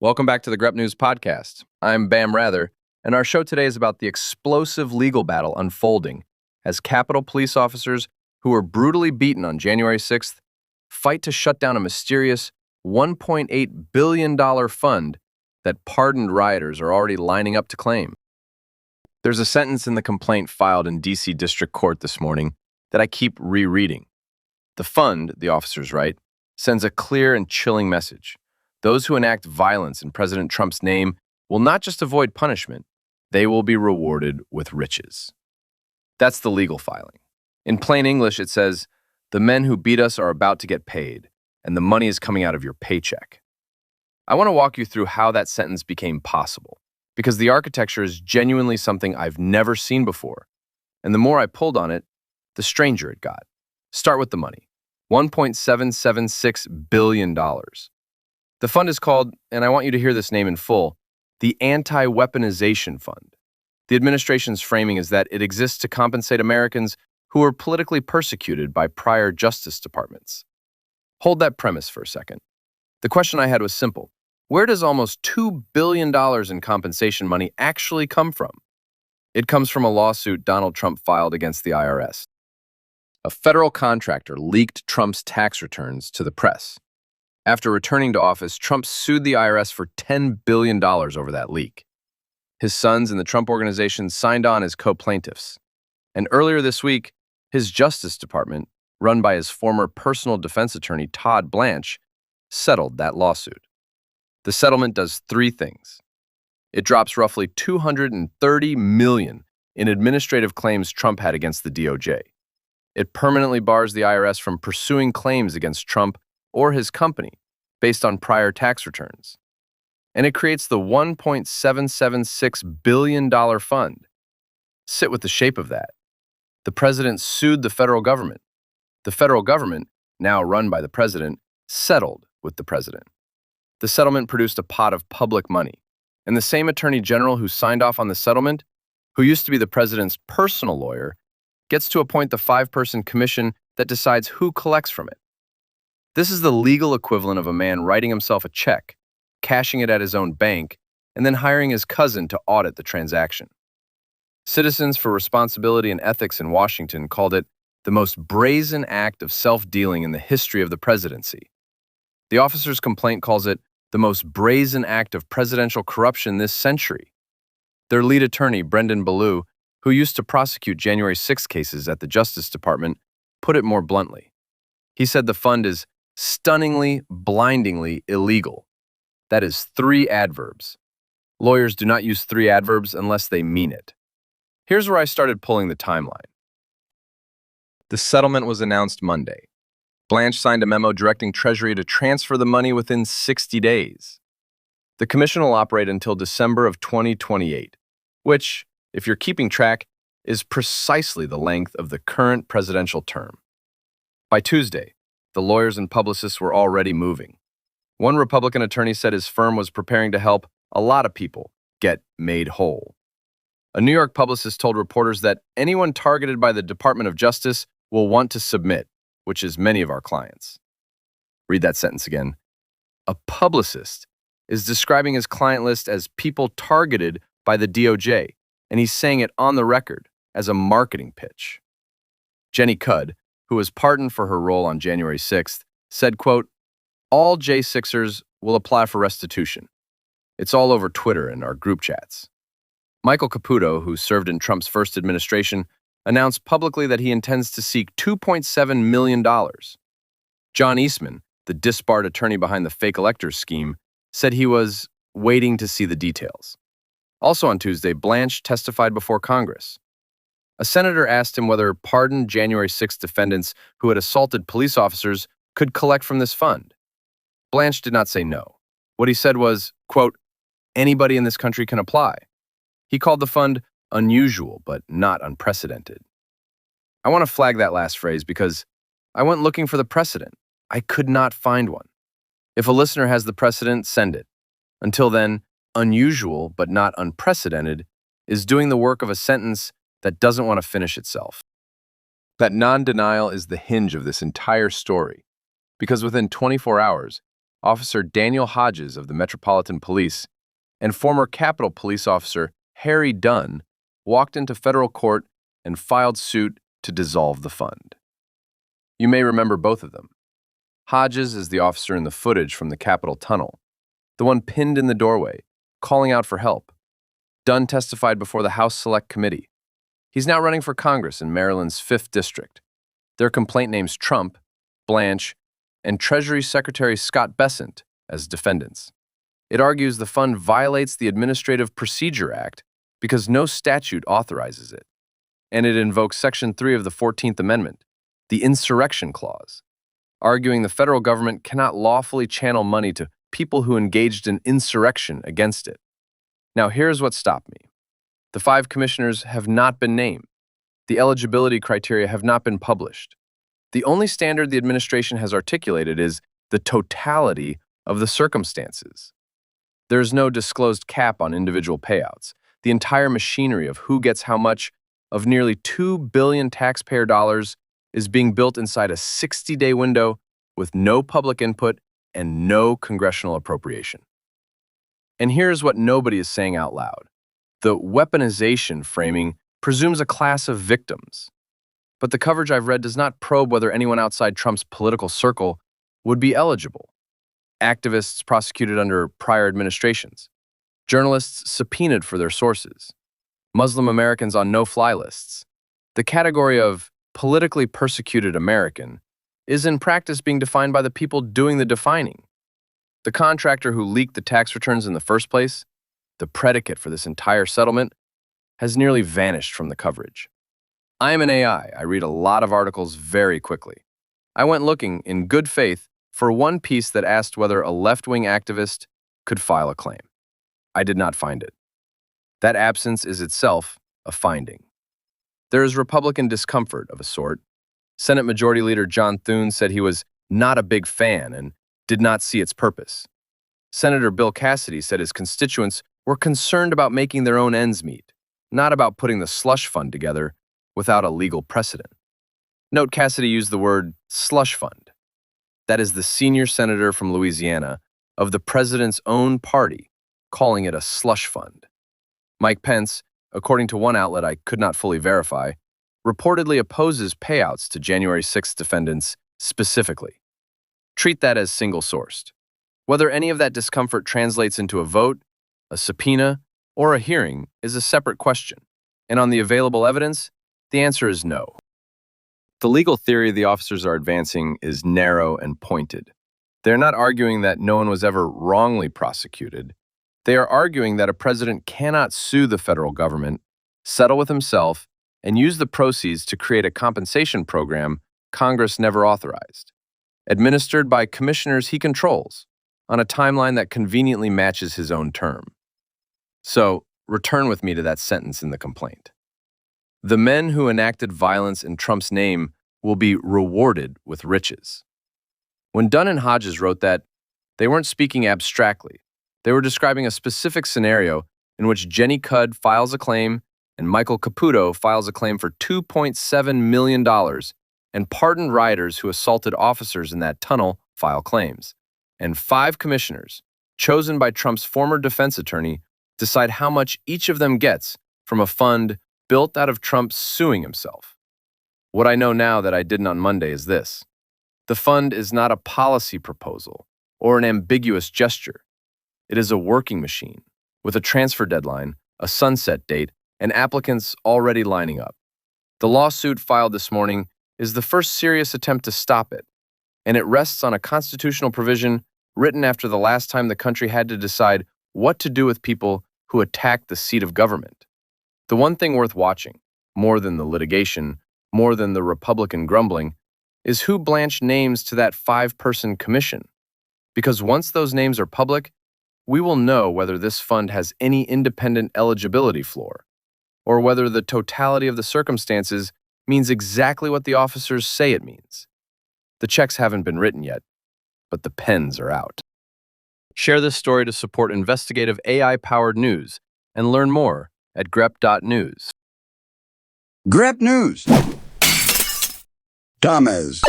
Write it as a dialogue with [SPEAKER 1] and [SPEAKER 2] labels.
[SPEAKER 1] Welcome back to the Grep News Podcast. I'm Bam Rather, and our show today is about the explosive legal battle unfolding as Capitol police officers who were brutally beaten on January 6th fight to shut down a mysterious $1.8 billion fund that pardoned rioters are already lining up to claim. There's a sentence in the complaint filed in D.C. District Court this morning that I keep rereading. The fund, the officers write, sends a clear and chilling message. Those who enact violence in President Trump's name will not just avoid punishment, they will be rewarded with riches. That's the legal filing. In plain English, it says, the men who beat us are about to get paid, and the money is coming out of your paycheck. I want to walk you through how that sentence became possible, because the architecture is genuinely something I've never seen before. And the more I pulled on it, the stranger it got. Start with the money. $1.776 billion. The fund is called, and I want you to hear this name in full, the Anti-Weaponization Fund. The administration's framing is that it exists to compensate Americans who were politically persecuted by prior Justice Departments. Hold that premise for a second. The question I had was simple. Where does almost $2 billion in compensation money actually come from? It comes from a lawsuit Donald Trump filed against the IRS. A federal contractor leaked Trump's tax returns to the press. After returning to office, Trump sued the IRS for $10 billion over that leak. His sons and the Trump Organization signed on as co-plaintiffs. And earlier this week, his Justice Department, run by his former personal defense attorney Todd Blanche, settled that lawsuit. The settlement does three things. It drops roughly $230 million in administrative claims Trump had against the DOJ. It permanently bars the IRS from pursuing claims against Trump or his company based on prior tax returns. And it creates the $1.776 billion fund. Sit with the shape of that. The president sued the federal government. The federal government, now run by the president, settled with the president. The settlement produced a pot of public money. And the same attorney general who signed off on the settlement, who used to be the president's personal lawyer, gets to appoint the 5-person commission that decides who collects from it. This is the legal equivalent of a man writing himself a check, cashing it at his own bank, and then hiring his cousin to audit the transaction. Citizens for Responsibility and Ethics in Washington called it the most brazen act of self-dealing in the history of the presidency. The officer's complaint calls it the most brazen act of presidential corruption this century. Their lead attorney, Brendan Ballou, who used to prosecute January 6 cases at the Justice Department, put it more bluntly. He said the fund is stunningly, blindingly illegal. That is 3 adverbs. Lawyers do not use 3 adverbs unless they mean it. Here's where I started pulling the timeline. The settlement was announced Monday. Blanche signed a memo directing Treasury to transfer the money within 60 days. The commission will operate until December of 2028, which, if you're keeping track, is precisely the length of the current presidential term. By Tuesday, the lawyers and publicists were already moving. One Republican attorney said his firm was preparing to help a lot of people get made whole. A New York publicist told reporters that anyone targeted by the Department of Justice will want to submit, which is many of our clients. Read that sentence again. A publicist is describing his client list as people targeted by the DOJ, and he's saying it on the record as a marketing pitch. Jenny Cudd, who was pardoned for her role on January 6th, said, quote, all J6ers will apply for restitution. It's all over Twitter and our group chats. Michael Caputo, who served in Trump's first administration, announced publicly that he intends to seek $2.7 million. John Eastman, the disbarred attorney behind the fake electors scheme, said he was waiting to see the details. Also on Tuesday, Blanche testified before Congress. A senator asked him whether pardoned January 6 defendants who had assaulted police officers could collect from this fund. Blanche did not say no. What he said was, quote, anybody in this country can apply. He called the fund unusual but not unprecedented. I want to flag that last phrase because I went looking for the precedent. I could not find one. If a listener has the precedent, send it. Until then, unusual but not unprecedented is doing the work of a sentence that doesn't want to finish itself. That non-denial is the hinge of this entire story, because within 24 hours, Officer Daniel Hodges of the Metropolitan Police, and former Capitol Police Officer Harry Dunn walked into federal court and filed suit to dissolve the fund. You may remember both of them. Hodges is the officer in the footage from the Capitol tunnel, the one pinned in the doorway, calling out for help. Dunn testified before the House Select Committee. He's now running for Congress in Maryland's 5th District. Their complaint names Trump, Blanche, and Treasury Secretary Scott Bessent as defendants. It argues the fund violates the Administrative Procedure Act because no statute authorizes it, and it invokes Section 3 of the 14th Amendment, the Insurrection Clause, arguing the federal government cannot lawfully channel money to people who engaged in insurrection against it. Now, here's what stopped me. The 5 commissioners have not been named. The eligibility criteria have not been published. The only standard the administration has articulated is the totality of the circumstances. There is no disclosed cap on individual payouts. The entire machinery of who gets how much of nearly $2 billion taxpayer dollars is being built inside a 60-day window with no public input and no congressional appropriation. And here's what nobody is saying out loud. The weaponization framing presumes a class of victims. But the coverage I've read does not probe whether anyone outside Trump's political circle would be eligible. Activists prosecuted under prior administrations, journalists subpoenaed for their sources, Muslim Americans on no-fly lists. The category of politically persecuted American is in practice being defined by the people doing the defining. The contractor who leaked the tax returns in the first place, the predicate for this entire settlement, has nearly vanished from the coverage. I am an AI. I read a lot of articles very quickly. I went looking in good faith for one piece that asked whether a left-wing activist could file a claim. I did not find it. That absence is itself a finding. There is Republican discomfort of a sort. Senate Majority Leader John Thune said he was not a big fan and did not see its purpose. Senator Bill Cassidy said his constituents were concerned about making their own ends meet, not about putting the slush fund together without a legal precedent. Note Cassidy used the word slush fund. That is the senior senator from Louisiana of the president's own party calling it a slush fund. Mike Pence, according to one outlet I could not fully verify, reportedly opposes payouts to January 6th defendants specifically. Treat that as single-sourced. Whether any of that discomfort translates into a vote, a subpoena, or a hearing is a separate question, and on the available evidence, the answer is no. The legal theory the officers are advancing is narrow and pointed. They're not arguing that no one was ever wrongly prosecuted. They are arguing that a president cannot sue the federal government, settle with himself, and use the proceeds to create a compensation program Congress never authorized, administered by commissioners he controls, on a timeline that conveniently matches his own term. So, return with me to that sentence in the complaint. The men who enacted violence in Trump's name will be rewarded with riches. When Dunn and Hodges wrote that, they weren't speaking abstractly. They were describing a specific scenario in which Jenny Cudd files a claim and Michael Caputo files a claim for $2.7 million, and pardoned rioters who assaulted officers in that tunnel file claims. And 5 commissioners, chosen by Trump's former defense attorney, decide how much each of them gets from a fund built out of Trump suing himself. What I know now that I didn't on Monday is this. The fund is not a policy proposal or an ambiguous gesture. It is a working machine with a transfer deadline, a sunset date, and applicants already lining up. The lawsuit filed this morning is the first serious attempt to stop it, and it rests on a constitutional provision written after the last time the country had to decide what to do with people who attacked the seat of government. The one thing worth watching, more than the litigation, more than the Republican grumbling, is who Blanche names to that 5-person commission. Because once those names are public, we will know whether this fund has any independent eligibility floor, or whether the totality of the circumstances means exactly what the officers say it means. The checks haven't been written yet, but the pens are out. Share this story to support investigative AI-powered news and learn more at grep.news.
[SPEAKER 2] Grep News. Thomas.